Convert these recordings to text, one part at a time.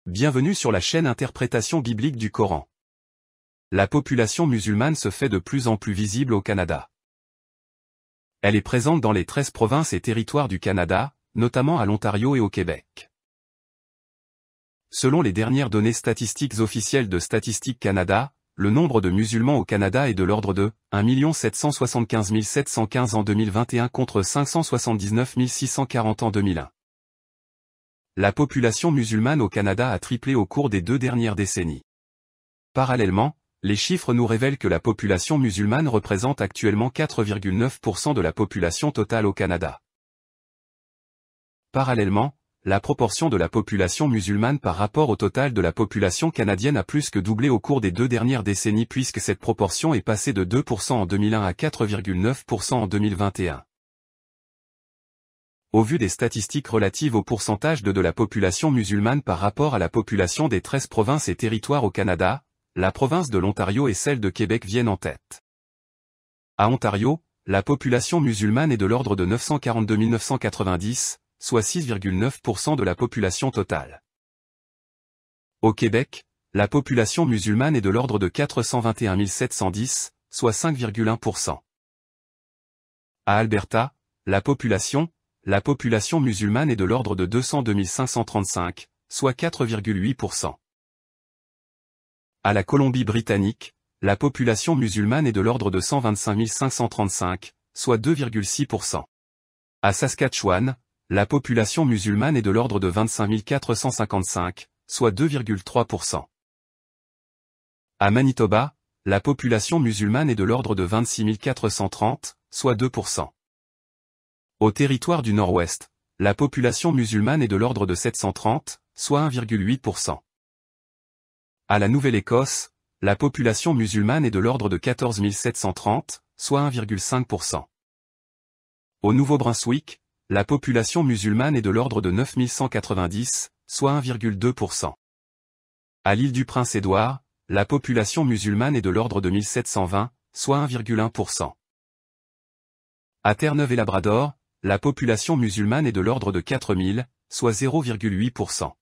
Bienvenue sur la chaîne Interprétation biblique du Coran. La population musulmane se fait de plus en plus visible au Canada. Elle est présente dans les 13 provinces et territoires du Canada, notamment à l'Ontario et au Québec. Selon les dernières données statistiques officielles de Statistique Canada, le nombre de musulmans au Canada est de l'ordre de 1 775 715 en 2021 contre 579 640 en 2001. La population musulmane au Canada a triplé au cours des 2 dernières décennies. Parallèlement, les chiffres nous révèlent que la population musulmane représente actuellement 4,9% de la population totale au Canada. Parallèlement, la proportion de la population musulmane par rapport au total de la population canadienne a plus que doublé au cours des 2 dernières décennies puisque cette proportion est passée de 2% en 2001 à 4,9% en 2021. Au vu des statistiques relatives au pourcentage de la population musulmane par rapport à la population des 13 provinces et territoires au Canada, la province de l'Ontario et celle de Québec viennent en tête. À Ontario, la population musulmane est de l'ordre de 942 990, soit 6,9% de la population totale. Au Québec, la population musulmane est de l'ordre de 421 710, soit 5,1%. À Alberta, la population musulmane est de l'ordre de 202 535, soit 4,8%. À la Colombie-Britannique, la population musulmane est de l'ordre de 125 535, soit 2,6%. À Saskatchewan, la population musulmane est de l'ordre de 25 455, soit 2,3%. À Manitoba, la population musulmane est de l'ordre de 26 430, soit 2%. Au territoire du Nord-Ouest, la population musulmane est de l'ordre de 730, soit 1,8%. À la Nouvelle-Écosse, la population musulmane est de l'ordre de 14 730, soit 1,5%. Au Nouveau-Brunswick, la population musulmane est de l'ordre de 9 190, soit 1,2%. À l'île du Prince-Édouard, la population musulmane est de l'ordre de 1720, soit 1,1%. À Terre-Neuve-et-Labrador, la population musulmane est de l'ordre de 4000, soit 0,8%.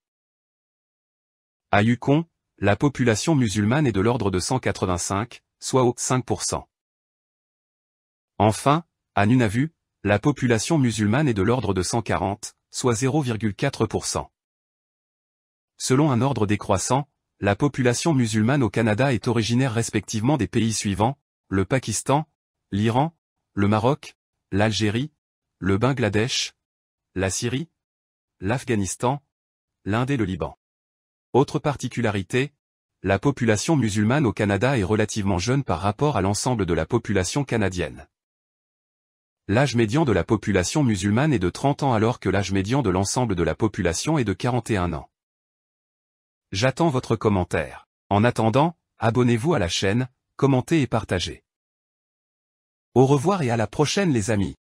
À Yukon, la population musulmane est de l'ordre de 185, soit 5%. Enfin, à Nunavut, la population musulmane est de l'ordre de 140, soit 0,4%. Selon un ordre décroissant, la population musulmane au Canada est originaire respectivement des pays suivants, le Pakistan, l'Iran, le Maroc, l'Algérie, le Bangladesh, la Syrie, l'Afghanistan, l'Inde et le Liban. Autre particularité, la population musulmane au Canada est relativement jeune par rapport à l'ensemble de la population canadienne. L'âge médian de la population musulmane est de 30 ans alors que l'âge médian de l'ensemble de la population est de 41 ans. J'attends votre commentaire. En attendant, abonnez-vous à la chaîne, commentez et partagez. Au revoir et à la prochaine les amis.